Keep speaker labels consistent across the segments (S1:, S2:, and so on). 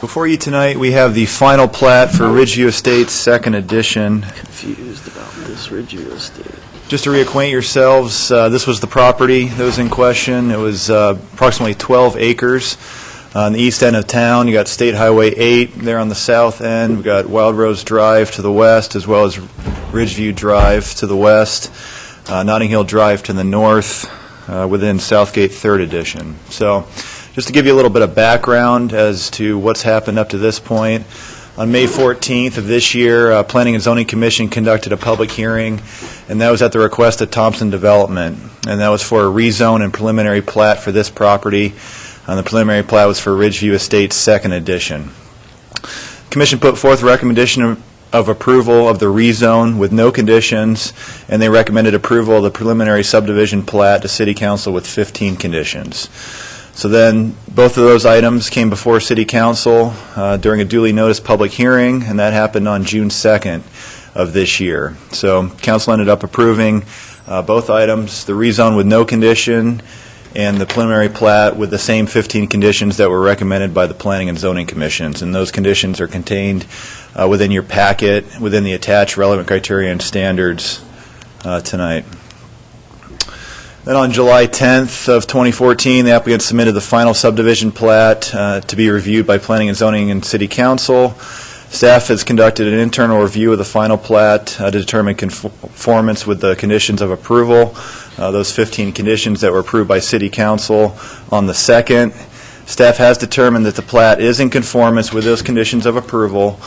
S1: Before you tonight, we have the final plat for Ridgeview Estates, second edition.
S2: Confused about this Ridgeview Estate.
S1: Just to reacquaint yourselves, this was the property that was in question. It was approximately 12 acres on the east end of town. You got State Highway 8 there on the south end. We've got Wild Rose Drive to the west, as well as Ridgeview Drive to the west, Notting Hill Drive to the north, within Southgate 3rd Edition. So, just to give you a little bit of background as to what's happened up to this point, on May 14th of this year, Planning and Zoning Commission conducted a public hearing, and that was at the request of Thompson Development, and that was for a rezone and preliminary plat for this property. The preliminary plat was for Ridgeview Estates, second edition. The Commission put forth a recommendation of approval of the rezone with no conditions, and they recommended approval of the preliminary subdivision plat to City Council with 15 conditions. So then both of those items came before City Council during a duly noticed public hearing, and that happened on June 2nd of this year. So Council ended up approving both items, the rezone with no condition and the preliminary plat with the same 15 conditions that were recommended by the Planning and Zoning Commissions. And those conditions are contained within your packet, within the attached relevant criteria and standards tonight. Then on July 10th of 2014, the applicant submitted the final subdivision plat to be reviewed by Planning and Zoning and City Council. Staff has conducted an internal review of the final plat to determine conformance with the conditions of approval, those 15 conditions that were approved by City Council on the 2nd. Staff has determined that the plat is in conformance with those conditions of approval,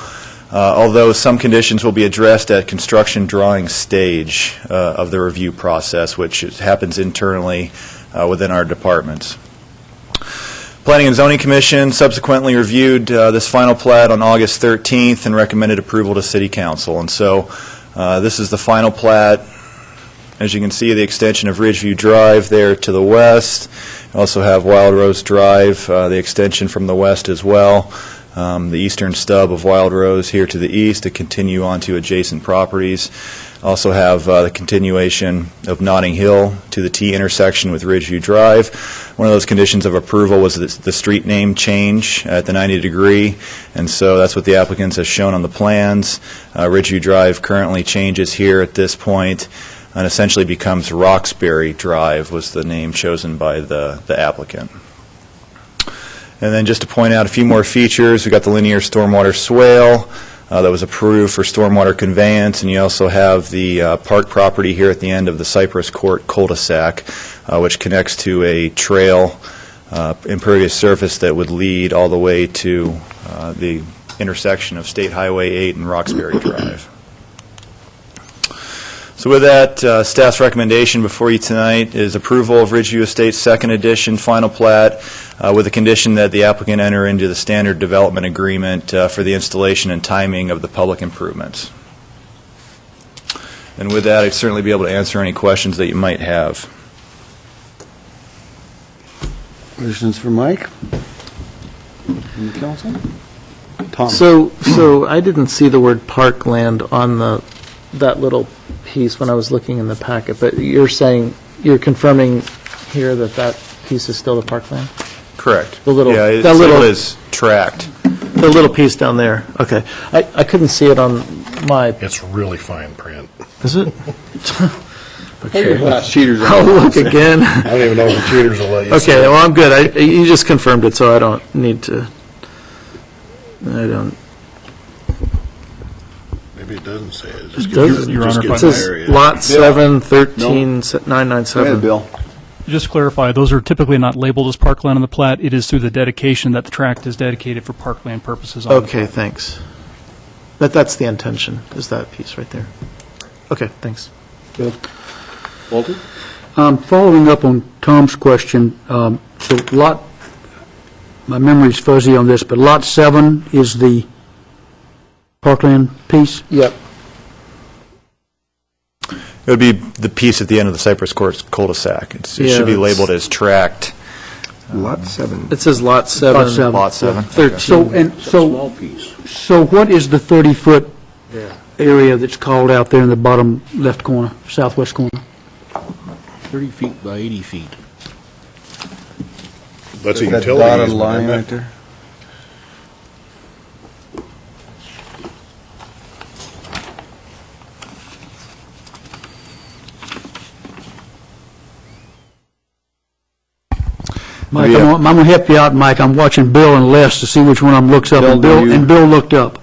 S1: although some conditions will be addressed at construction drawing stage of the review process, which happens internally within our departments. Planning and Zoning Commission subsequently reviewed this final plat on August 13th and recommended approval to City Council. And so this is the final plat. As you can see, the extension of Ridgeview Drive there to the west. You also have Wild Rose Drive, the extension from the west as well. The eastern stub of Wild Rose here to the east to continue on to adjacent properties. Also have the continuation of Notting Hill to the T intersection with Ridgeview Drive. One of those conditions of approval was the street name change at the 90 degree, and so that's what the applicants have shown on the plans. Ridgeview Drive currently changes here at this point and essentially becomes Roxbury Drive was the name chosen by the applicant. And then just to point out a few more features, we've got the linear stormwater swale that was approved for stormwater conveyance, and you also have the park property here at the end of the Cypress Court cul-de-sac, which connects to a trail, impervious surface that would lead all the way to the intersection of State Highway 8 and Roxbury Drive. So with that, staff's recommendation before you tonight is approval of Ridgeview Estates second edition final plat with the condition that the applicant enter into the standard development agreement for the installation and timing of the public improvements. And with that, I'd certainly be able to answer any questions that you might have.
S3: Questions for Mike? From the council? Tom.
S2: So I didn't see the word parkland on that little piece when I was looking in the packet, but you're saying, you're confirming here that piece is still the parkland?
S1: Correct.
S2: The little,
S1: yeah, it's
S2: that little
S1: is tracked.
S2: The little piece down there. Okay. I couldn't see it on my.
S4: It's really fine print.
S2: Is it?
S3: Okay. Cheaters.
S2: I'll look again.
S4: I don't even know if the cheaters will let you see
S2: Okay,
S4: it.
S2: well, I'm good. You just confirmed it, so I don't need to. I don't.
S4: Maybe it doesn't say it. Just
S2: It doesn't.
S4: Your Honor,
S2: It says lot 7, 13,997.
S3: Bill.
S5: Just to clarify, those are typically not labeled as parkland on the plat. It is through the dedication that the tract is dedicated for parkland purposes.
S2: Okay, thanks. That's the intention, is that piece right there. Okay, thanks.
S3: Bill. Walter?
S6: Following up on Tom's question, so my memory's fuzzy on this, but lot 7 is the parkland piece?
S2: Yep.
S1: It would be the piece at the end of the Cypress Court cul-de-sac. It should be labeled as tract.
S3: Lot 7.
S2: It says lot 7.
S6: Lot 7.
S1: Lot 7.
S2: 13.
S3: Small piece.
S6: So what is the 30-foot area that's called out there in the bottom left corner, southwest corner?
S3: 30 feet by 80 feet.
S4: That's a
S3: That
S4: utility
S3: dotted
S4: easement,
S3: line
S4: isn't it?
S3: right there?
S6: Mike, I'm going to help you out, Mike. I'm watching Bill and Les to see which one of them looks up.
S3: Bill,
S6: And
S3: do you-
S6: Bill looked up.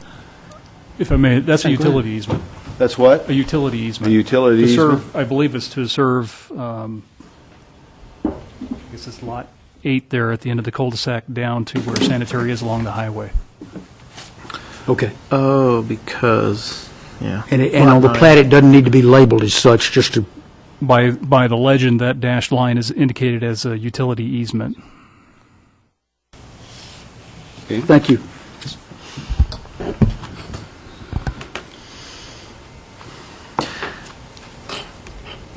S5: If I may, that's a utility easement.
S3: That's what?
S5: A utility easement.
S3: A utility
S5: To
S3: easement?
S5: serve, I believe it's to serve, I guess it's Lot 8 there at the end of the cul-de-sac down to where sanitary is along the highway.
S6: Okay.
S2: Oh, because, yeah.
S6: And on the plat, it doesn't need to be labeled as such, just to,
S5: By the legend, that dashed line is indicated as a utility easement.
S6: thank you.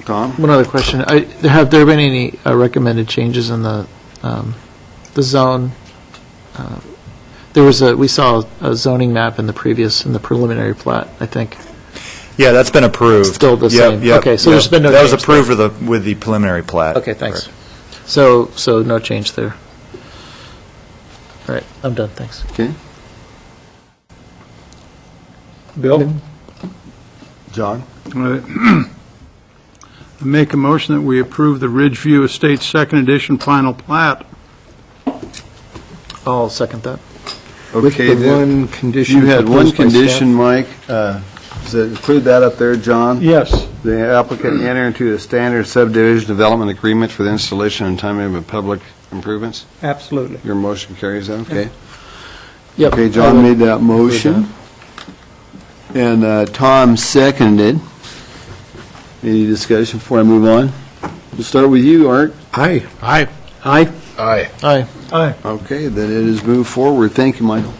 S3: Tom?
S2: One other question. Have there been any recommended changes in the zone? We saw a zoning map in the preliminary plat, I think.
S1: Yeah, that's been approved.
S2: Still the
S1: Yep,
S2: same.
S1: yep,
S2: Okay, so
S1: yep.
S2: there's been no
S1: That was
S2: change
S1: approved with the preliminary plat.
S2: Okay, thanks. So no change there. All right, I'm done, thanks.
S3: Okay.
S6: Bill?
S3: John?
S7: Make a motion that we approve the Ridgeview Estates Second Edition Final Plat.
S2: I'll second that.
S3: Okay,
S6: the
S3: then,
S6: one condition
S3: you had one
S6: proposed by
S3: condition, Mike. Does it include that up there, John?
S6: Yes.
S3: The applicant enter into a standard subdivision development agreement for the installation and timing of public improvements?
S6: Absolutely.
S3: Your motion carries that, okay?
S2: Yep.
S3: Okay, John made that motion. And Tom seconded. Any discussion before I move on? We'll start with you, Art.
S6: Aye.
S7: Aye.
S6: Aye.
S4: Aye.
S2: Aye.
S6: Aye.
S3: Okay, then it is moved forward. Thank you, Michael.